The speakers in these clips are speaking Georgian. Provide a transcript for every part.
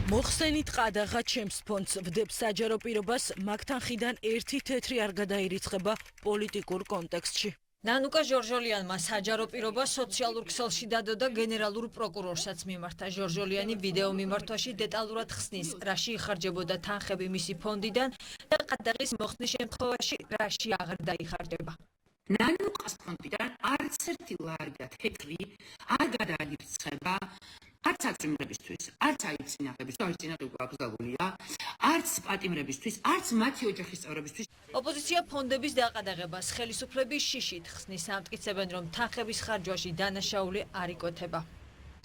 მოხსენით ყადაღა ჩემს ფონდს ვდებ საჯარო პირობას მაგთან ხიდან ერთი თეთრი არ გადაირიცხება პოლიტიკურ კონტექსტში. ნანუკა ჟორჟოლიანმა საჯარო პირობა სოციალურ ქსელში დადო და გენერალურ პროკურორსაც მიმართა. ჟორჟოლიანი ვიდეო მიმართვაში დეტალურად ხსნის, რაში იხარჯებოდა თანხები მისი ფონდიდან და ყადაღის მოხსნის შემთხვევაში რაში აღარ დაიხარჯება. ნანუკას ფონდიდან არც ერთი ლარი და თეთრი არ გადაირიცხება. არც აწმირებისთვის, არც აიცინაღებისთვის, აიცინაღება აკრძალულია, არც პატიმრებისთვის, არც მათი ოჯახის წევრებისთვის. ოპოზიცია ფონდების დაყადაღებას ხელისუფლების შიშით ხსნის, ამტკიცებენ, რომ თანხების ხარჯვაში დანაშაული არ იკოთება.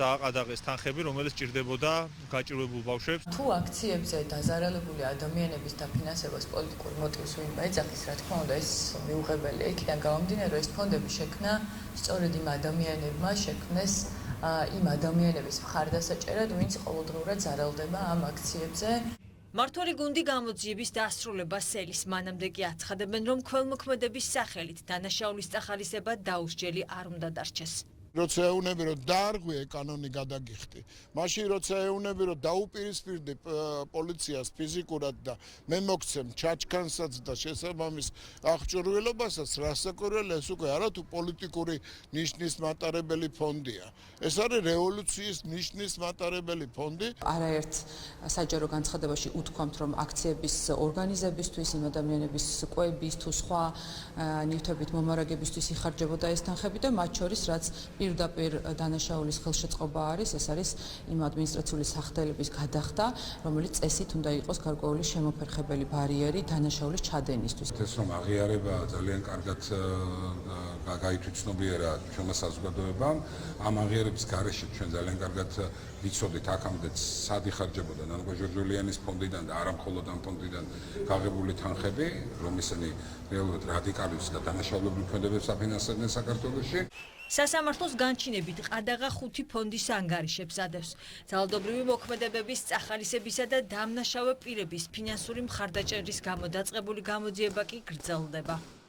დააყადაღეს თანხები, რომელიც ჭირდებოდა გაჭირვებულ ბავშვებს. თუ აქციებზე დაზარალებული ადამიანების დაფინანსებას პოლიტიკურ მოტივს ვინმე ეძახის, რა თქმა უნდა, ეს მიუღებელია. იქიდან გამომდინარე, ეს ფონდები შექმნა სწორედ იმ ადამიანებმა შექმნეს იმ ადამიანების მხარდასაჭერად, ვინც ყოველდღურად ზარალდება ამ აქციებზე. მმართველი გუნდი გამოძიების დასრულებას სელის, მანამდე კი აცხადებენ, რომ ქველმოქმედების სახელით დანაშაულის წახალისება დაუსჯელი არ უნდა დარჩეს. როცა ეუნები რომ დაარღვიე კანონი გადაგიხდი, მაშინ როცა ეუნები რომ დაუპირისპირდი პოლიციას ფიზიკურად და მე მოგცემ ჩაჩქანსაც და შესაბამის აღჭურვილობასაც, რასაკვირველია, ეს უკვე არა თუ პოლიტიკური ნიშნის მატარებელი ფონდია. ეს არის რევოლუციის ნიშნის მატარებელი ფონდი. არაერთ საჯარო განცხადებაში უთქვამთ, რომ აქციების ორგანიზებისთვის, იმ ადამიანების კვების თუ სხვა ნივთებით მომარაგებისთვის იხარჯებოდა ეს თანხები და მათ შორის რაც პირდაპირ დანაშაულის ხელშეწყობა არის, ეს არის იმ ადმინისტრაციული სახდელების გადახდა, რომელიც წესით უნდა იყოს გარკვეული შემოფერხებელი ბარიერი დანაშაულის ჩადენისთვის. ეს რომ აღიარება ძალიან კარგად გაითვითცნობიერა ჩვენმა საზოგადოებამ, ამ აღიარების გარეშე ჩვენ ძალიან კარგად ვიცოდით აქამდე სად იხარჯებოდა ნანუკა ჟორჟოლიანის ფონდიდან და არა მხოლოდ ამ ფონდიდან გაღებული თანხები, რომ ისინი რეალურად რადიკალებს და დანაშაულებული ფონდებებს აფინანსებდნენ საქართველოში. სასამართლოს განჩინებით ყადაღა 5 ფონდის ანგარიშებს ადევს. ძალადობრივი მოქმედებების წახალისებისა და დამნაშავე პირების ფინანსური მხარდაჭერის გამო დაწყებული გამოძიება კი გრძელდება.